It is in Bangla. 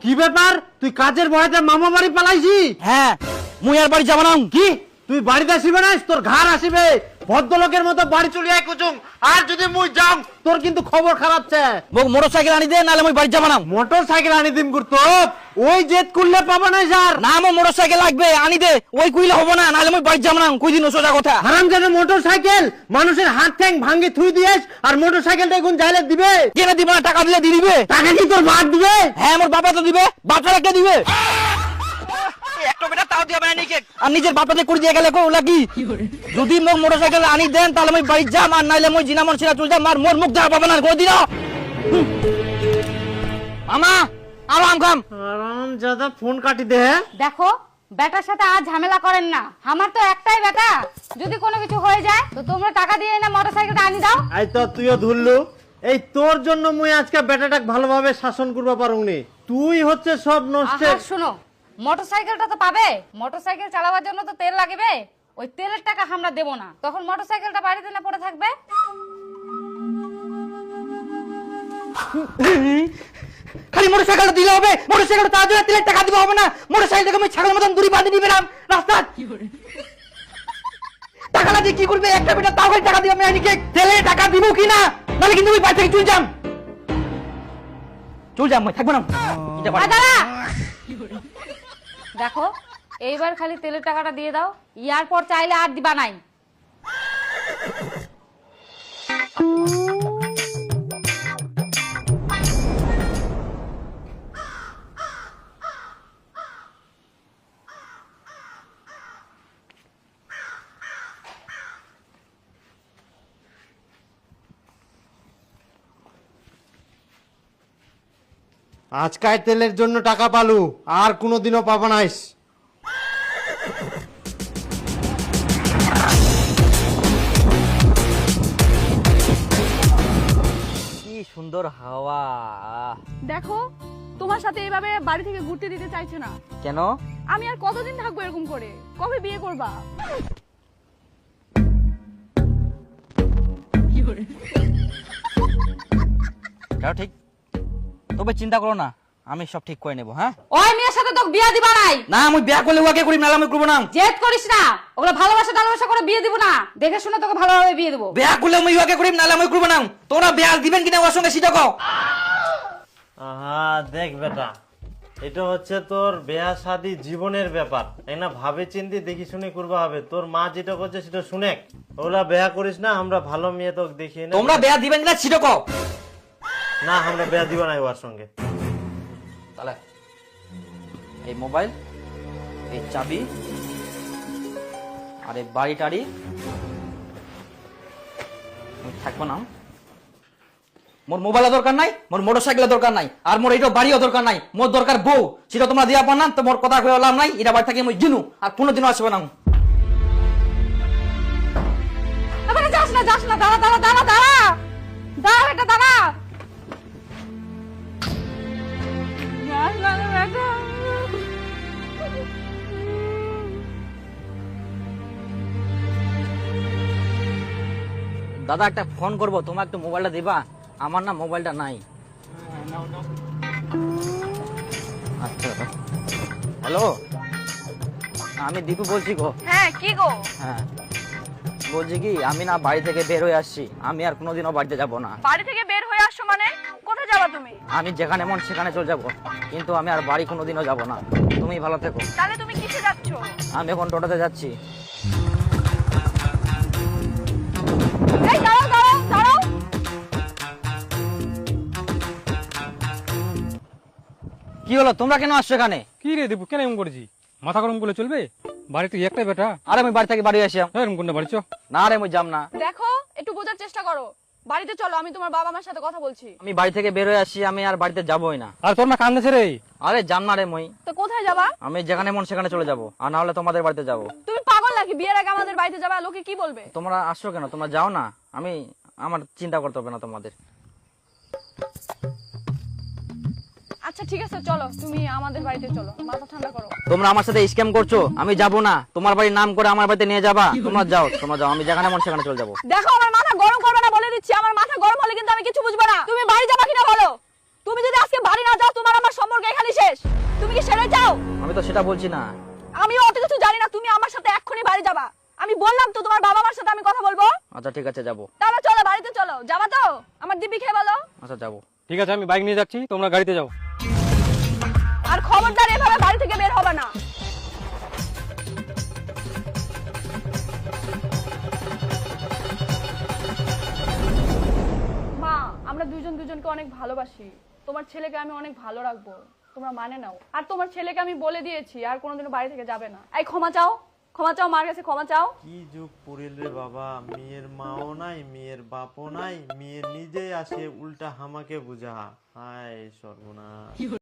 কি ব্যাপার, তুই কাজের ভয়তে মামা বাড়ি পালাইছি? হ্যাঁ মুই আর বাড়ি যাব না। কি তুই বাড়িতে আসিবে না? তোর ঘর আসিবে। ভদ্রলোকের মতো বাড়ি চলে আয় কুচুং। আর যদি মুই যাও তোর কিন্তু খবর খারাপ ছে। মোক মোটরসাইকেল আনি দে, নাহলে মুই বাড়ি যাব না। মোটর সাইকেল আনি দিম করতো, ওই জেদ করলে পাবা না স্যার। না আমার মোটরসাইকেল লাগবে, আনি দে। ওই কইলে হবে না, নাহলে মুই বাড়ি যাব না। কই দিন সোজা কথা। হারামজাদা মোটর সাইকেল মানুষের হাত ঠ্যাং ভাঙ্গি থুই দিয়েস, আর মোটর সাইকেলটা এখন যাইলে দিবে? কেন দিব না? টাকা দিলে দিয়ে দিবে। টাকা কি তোর বাপ দিবে? হ্যাঁ আমার বাবা তো দিবে। বাপটা কে দিবে? একটা বেটা তাও দিবে না নিকে। আর নিজের বাপটাকে করে দিয়ে গেলে কোলা কি? যদি মোক মোটরসাইকেল আনি দেন তাহলে মুই বাড়ি যাম, আর নাইলে মুই জিনা মন ছিনা চল যাম। আর মোর মুখ দেখা পাবে না কই দিন। মামা আর আম খাম। হারামজাদা ফোন কাটি দে। দেখো বেটার সাথে আর ঝামেলা করেন না। আমার তো একটাই বেটা, যদি কোনো কিছু হয়ে যায় তো তোমরা টাকা দিয়ে না মোটরসাইকেলটা আনি দাও। আই তো তুইও ধরলু। এই তোর জন্য মুই আজকে বেটাটাকে ভালোভাবে শাসন করবা পারুনি। তুই হচ্ছে সব নষ্ট। আহা শোনো, মোটরসাইকেলটা তো পাবে। মোটরসাইকেল চালাবার জন্য তো তেল লাগবে। ওই তেলের টাকা আমরা দেব না, তখন মোটরসাইকেলটা বাড়িতে না পড়ে থাকবে। খালি মোটরসাইকেলটা দিলে হবে? মোটরসাইকেলটা তার জন্য তেলের টাকা দিতে হবে না? মোটরসাইকেলটাকে আমি ছাগলের মতন দড়ি বাঁধি নিবে নাম রাস্তা। টাকাটা দিয়ে কি করবে? একটা বেটা তাও খালি টাকা দিবে। আমি আইনিকে তেলে টাকা দিব কি না, নাহলে কিন্তু ওই বাড়ি থেকে চল যাম। চল যাম, মই থাকবো না। এটা বাড়ি। দাদা দেখো, এইবার খালি তেলের টাকাটা দিয়ে দাও। ইয়ার পর চাইলে আর দিবা নাই। আজকাল তেলের জন্য টাকা পালু, আর কোনোদিনও পাবা নাইস। কি সুন্দর হাওয়া। দেখো তোমার সাথে এইভাবে বাড়ি থেকে ঘুরতে দিতে চাইছে না। কেন? আমি আর কতদিন থাকবো এরকম করে? কবে বিয়ে করবা? তাও ঠিক, তবে চিন্তা করো না, আমি সব ঠিক করে নেবো। হ্যাঁ ওই মেয়ের সাথে তো বিয়ে দিবা নাই। না আমি বিয়া করলে ওকে করি, নাহলে আমি করবো না। জেদ করিস না, ওগুলো ভালোবাসা করে বিয়ে দিব না। দেখে শুনে তোকে ভালোভাবে বিয়ে দেবো। বিয়া করলে আমি ওকে করি, নাহলে আমি করবো না। তোরা বিয়া দিবেন কিনা ওর সঙ্গে সেটা কও। আহা দেখ বেটা, এটা হচ্ছে তোর বিয়া শাদী জীবনের ব্যাপার, তাই না? ভাবে চিন্তি দেখি শুনে করবা হবে। তোর মা যেটা করছে সেটা শুনে, ওগুলা বিয়া করিস না। আমরা ভালো মেয়ে তোকে দেখিয়ে না। তোমরা বিয়া দিবেন কিনা সেটা কও। না আমরা বিয়া দিব না ওর সঙ্গে। তাহলে এই মোবাইল, এই চাবি, আর এই বাড়ি টাড়ি আমি থাকবো না। মোর মোবাইলের দরকার নাই, মোর মোটরসাইকেলের দরকার নাই, আর মোর এইটা বাড়িও দরকার নাই। মোর দরকার বউ, সেটা তোমরা দিয়া পার না। তো মোর কথা কয়ে লাভ নাই। এটা বাড়ি থেকে আমি জিনু, আর কোনোদিনও আসবে না। এবারে যাস না, দাঁড়া দাঁড়া দাঁড়া দাঁড়া দাঁড়া বেটা দাঁড়া। যাস না রে বেটা। দাদা একটা ফোন করবো, তোমার একটু মোবাইলটা দিবা? আমার না মোবাইলটা নাই। আচ্ছা হ্যালো, আমি দীপু বলছি গো। হ্যাঁ কি গো? হ্যাঁ বলছি কি, আমি না বাড়ি থেকে বের হয়ে আসছি। আমি আর কোনোদিনও বাড়িতে যাব না। বাড়ি থেকে বের হয়ে আসছো মানে? কোথায় যাবা তুমি? আমি যেখানে মন সেখানে চলে যাব, কিন্তু আমি আর বাড়ি কোনোদিনও যাব না। তুমি ভালো থেকো। তাহলে তুমি কিসে যাচ্ছো? আমি এখন টোটোতে যাচ্ছি। এই দাঁড়াও দাঁড়াও দাঁড়াও। কি হলো, তোমরা কেন আসছো এখানে? কি রে দেবু, কেন এমন করেছি? মাথা গরম করলে চলবে? বাড়িতে একটাই বেটা। আরে আমি বাড়ি থেকে বাড়ি আসি। এরকম কোনটা বাড়ি চ। না রে আমি যাম না। দেখো একটু বোঝার চেষ্টা করো। বাড়িতে চলো, আমি তোমার বাবা মার সাথে কথা বলছি। আমি বাড়ি থেকে বের হয়ে আসি, আমি আর বাড়িতে যাবোই না। আর তোর না কান্দেছে রে। আরে যাম না রে মই। তো কোথায় যাবা? আমি যেখানে মন সেখানে চলে যাব, আর না হলে তোমাদের বাড়িতে যাব। তুমি পাগল নাকি? বিয়ের আগে আমাদের বাড়িতে যাবা, লোকে কি বলবে? তোমরা আসছো কেন? তোমরা যাও না। আমার চিন্তা করতে হবে না তোমাদের। আচ্ছা ঠিক আছে চলো, তুমি আমাদের বাড়িতে চলো, মাথা ঠান্ডা করো। তোমরা আমার সাথে স্ক্যাম করছো। আমি যাব না। তোমার বাড়ির নাম করে আমার বাড়িতে নিয়ে যাবা। তোমরা যাও। আমি যেখানে মন সেখানে চলে যাবো। দেখো আমার মাথা গরম করবে না বলে দিচ্ছি। আমার মাথা গরম হলে কিন্তু আমি কিছু বুঝবো না। তুমি বাড়ি যাবা কিনা বলো। তুমি যদি আজকে বাড়ি না যাও তোমার আমার সম্পর্ক এখানেই শেষ। তুমি কি সেরে যাও? আমি তো সেটা বলছি না। আমি অত কিছু জানি না, তুমি আমার সাথে এক্ষুনি বাড়ি যাবা। আমি বললাম তো তোমার বাবা মার সাথে আমি কথা বলবো। আচ্ছা ঠিক আছে যাবো। তাহলে চলো বাড়িতে চলো। যাবা তো? আমার দিব্যি খেয়ে বলো। আচ্ছা যাবো। ঠিক আছে, আমি বাইক নিয়ে যাচ্ছি, তোমরা গাড়িতে যাও। আর খবরদার এভাবে বাড়ি থেকে বের হবে না। মা, আমরা দুইজন দুজনকে অনেক ভালোবাসি। তোমার ছেলেকে আমি অনেক ভালো রাখবো, তোমরা মানে নাও। আর তোমার ছেলেকে আমি বলে দিয়েছি আর কোনোদিনও বাড়ি থেকে যাবে না। এই ক্ষমা চাও, ক্ষমা চাও, মার কাছে ক্ষমা চাও। কি যুগ পড়িল রে বাবা, মেয়ের মাও নাই, মেয়ের বাপও নাই, মেয়ে নিজেই আসে উল্টা হামাকে বুঝা। হায় সর্বনাশ।